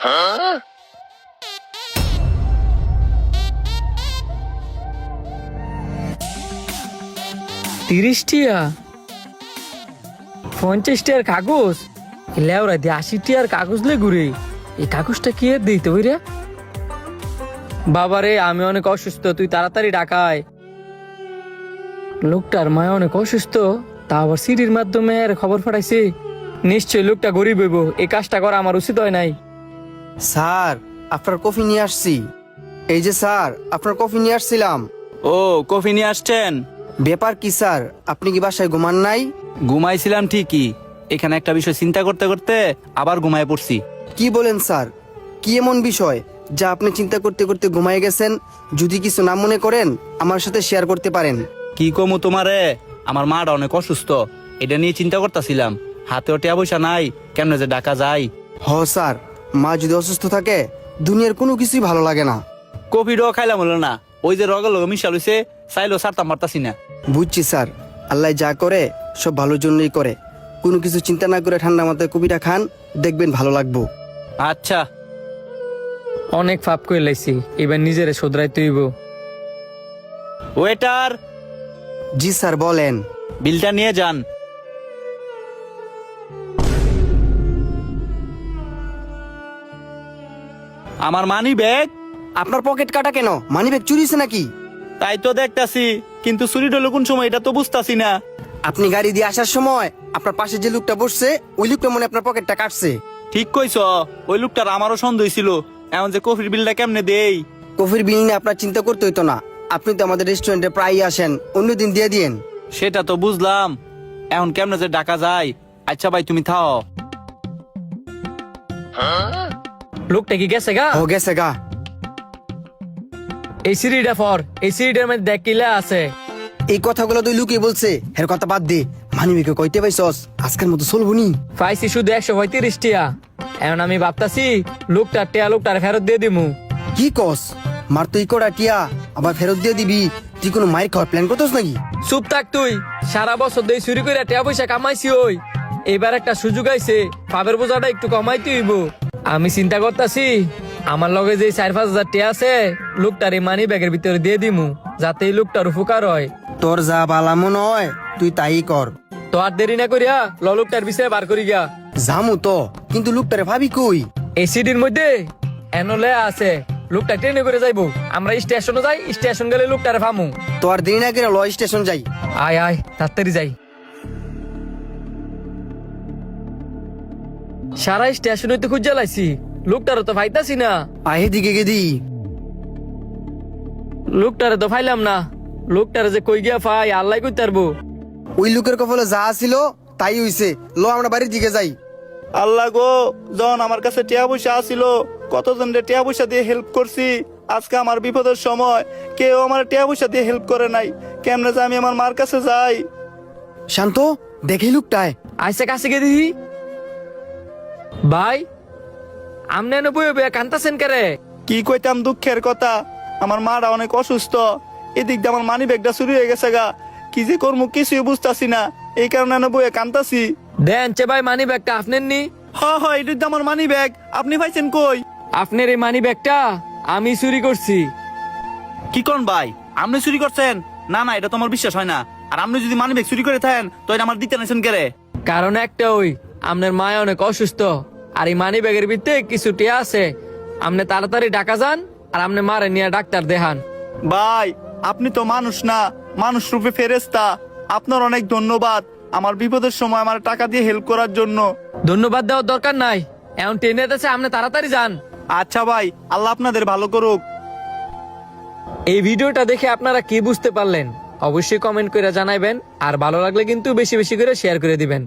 টিয়া 50 টিয়ার কাগজ লেওরা দিয়ে 80 টিয়ার কাগজ লে ঘুরে এই কাগজটা কি দিতে বইরা বাবারে আমি অনেক অসুস্থ তুই তাড়াতাড়ি ঢাকায় লোকটার মায় অনেক অসুস্থ তা আবার সিডির মাধ্যমে আর খবর পাঠাইছে নিশ্চয় লোকটা গরিব হইব এই কাজটা করা আমার উচিত হয় নাই স্যার আপনার কফি নিয়ে আসছি। এই যে স্যার আপনার কফি নিয়ে আসছিলাম। ও কফি নিয়ে আসছেন? ব্যাপার কি স্যার, আপনি কি বাসায় ঘুমান নাই? ঘুমাইছিলাম ঠিকই, এখানে একটা বিষয় চিন্তা করতে করতে আবার ঘুমায় পড়ছি। কি বলেন স্যার, কি এমন বিষয় যা আপনি চিন্তা করতে করতে ঘুমায় গেছেন? যদি কিছু না মনে করেন আমার সাথে শেয়ার করতে পারেন। কি কমু তোমারে, আমার মাটা অনেক অসুস্থ, এটা নিয়ে চিন্তা করতেছিলাম। হাতেও টিয়া পয়সা নাই, কেমনে যে ডাকা যায়। হ স্যার, মা যদি অসুস্থ থাকে দুনিয়ার কোনো কিছুই ভালো লাগে না। কফিটাও খাইলাম হলো না, ওই যে রগের লগে মিশা লইছে, চাইলেও ছাড়তাম পারতাছি না। বুঝছি স্যার, আল্লাহ যা করে সব ভালোর জন্যই করে। কোনো কিছু চিন্তা না করে ঠান্ডা মাথায় কপিটা খান, দেখবেন ভালো লাগবো। আচ্ছা। অনেক ফাপ করে লাইছি, এবার নিজেরে শোধরাইতে হইব। ওয়েটার, জি স্যার বলেন। বিলটা নিয়ে যান। আমার মানি ব্যাগ? আপনার পকেট কাটা কেন? মানি ব্যাগ চুরিছে নাকি? তাই তো দেখতাছি, কিন্তু চুরি হলো কোন সময় এটা তো বুঝতাছি না। আপনি গাড়ি দিয়ে আসার সময় আপনার পাশে যে লোকটা বসছে ওই লোকটা মনে হয় আপনার পকেটটা কাটছে। ঠিক কইছ, ওই লোকটার আমারও সন্দেহ ছিল। এখন যে কফির বিলটা কেমনে দেই? কফির বিল নিয়ে আপনার চিন্তা করতে হইতো না, আপনি তো আমাদের রেস্টুরেন্টে প্রায়ই আসেন, অন্যদিন দিয়ে দিয়েন। সেটা তো বুঝলাম, এখন কেমনে যে ডাকা যায়। আচ্ছা ভাই তুমি থাও। লোকটা কি গেছে গা? ও গেছে গা। এই সিঁড়িটা ফর, এই সিঁড়িটার মধ্যে দেখ কিলা আছে। এই কথাগুলো তুই লুকিয়ে বলছে, এর কথা বাদ দে। মানি ব্যাগে কইতে পাইছস? আজকের মতো চলবো নি। পাইছি শুধু 135 টিয়া। এখন আমি ভাবতাছি লোকটার টিয়া লোকটার ফেরত দিয়ে দিমু। কি কস? মার তুই কড়া টিয়া আবার ফেরত দিয়ে দিবি? তুই কোনো মায়ের খাওয়ার প্ল্যান করতেস নাকি? চুপ থাক তুই, সারা বছর ধরে চুরি করে টিয়া পয়সা কামাইছি ওই, এবার একটা সুযোগ আইছে, পাবের বোঝাটা একটু কমাইতে হইব। আমি চিন্তা করতাছি আমার লগে যে 4-5 হাজার টিয়া আছে লোকটার এই মানি ব্যাগের ভিতরে দিয়ে দিমু, যাতে এই লোকটার উপকার হয়। তোর যা বালা মনে হয় তুই তাই কর। তো আর দেরি না করিয়া লোকটার বিষয়ে বার করি গা। জামু তো, কিন্তু লোকটারে ভাবি কই? এই সিটির মধ্যে এনলে আছে, লোকটা ট্রেনে করে যাইবো, আমরা স্টেশনে যাই, স্টেশন গেলে লোকটারে ফামু। তো আর দেরি না করে ল স্টেশন যাই। আয় আয় তাড়াতাড়ি যাই। সারা স্টেশনে তো খুঁজে লাইছি, লোকটারে তো পাইতাছি না। আহে দিকে গেদি। লোকটারে তো পাইলাম না, লোকটারে যে কই গিয়া পাই আল্লাহ কই তারবো। ওই লোকের কপালে যা ছিল তাই হইছে। ল আমরা বাড়ির দিকে যাই। আল্লাহ গো, যখন আমার কাছে টিয়া পয়সা আসিল, কতজনকে টিয়া পয়সা দিয়ে হেল্প করছি, আজকে আমার বিপদের সময় কেউ আমার টিয়া পয়সা দিয়ে হেল্প করে নাই। কেমনে যে আমি আমার মার কাছে যাই? শান্ত, দেখি লোকটায়। আইসে কাছে গিয়ে দিহি। ভাই আমনে এনে বইয়ে বইয়ে কান্তাছেন কেরে? কি কইতাম দুঃখের কথা, আমার মারা অনেক অসুস্থ, এদিক দিয়ে আমার মানি ব্যাগটা চুরি হয়ে গেছে গা। কি যে করবো কিছুই বুঝতাছি না, এই কারণে এনে বইয়ে কান্তাছি। দেন চে ভাই মানি ব্যাগটা আপনার নি। হ্যাঁ এটা তো আমার মানি ব্যাগ, আপনি পাইছেন কই? আপনার এই মানি ব্যাগটা আমি চুরি করছি। কি কোন ভাই, আপনি চুরি করছেন? না না, এটা তো আমার বিশ্বাস হয় না। আর আপনি যদি মানি ব্যাগ চুরি করে থাকেন তো এটা আমার দিতে নেছেন কেরে? কারণ একটা ওই আপনার মায় অনেক অসুস্থ, আর এই মানি ব্যাগের ভিতরে কিছু টিয়া আছে। আপনি তাড়াতাড়ি ঢাকা যান আর আপনি মারে নিয়ে ডাক্তার দেখান। ভাই আপনি তো মানুষ না, মানুষ রূপে ফেরেশতা। আপনার অনেক ধন্যবাদ আমার বিপদের সময় আমার টাকা দিয়ে হেল্প করার জন্য। ধন্যবাদ দেওয়ার দরকার নাই, এখন ট্রেনে আছে, আপনি তাড়াতাড়ি যান। আচ্ছা ভাই, আল্লাহ আপনাদের ভালো করুক। এই ভিডিওটা দেখে আপনারা কি বুঝতে পারলেন অবশ্যই কমেন্ট করে জানাবেন, আর ভালো লাগলে কিন্তু বেশি বেশি করে শেয়ার করে দিবেন।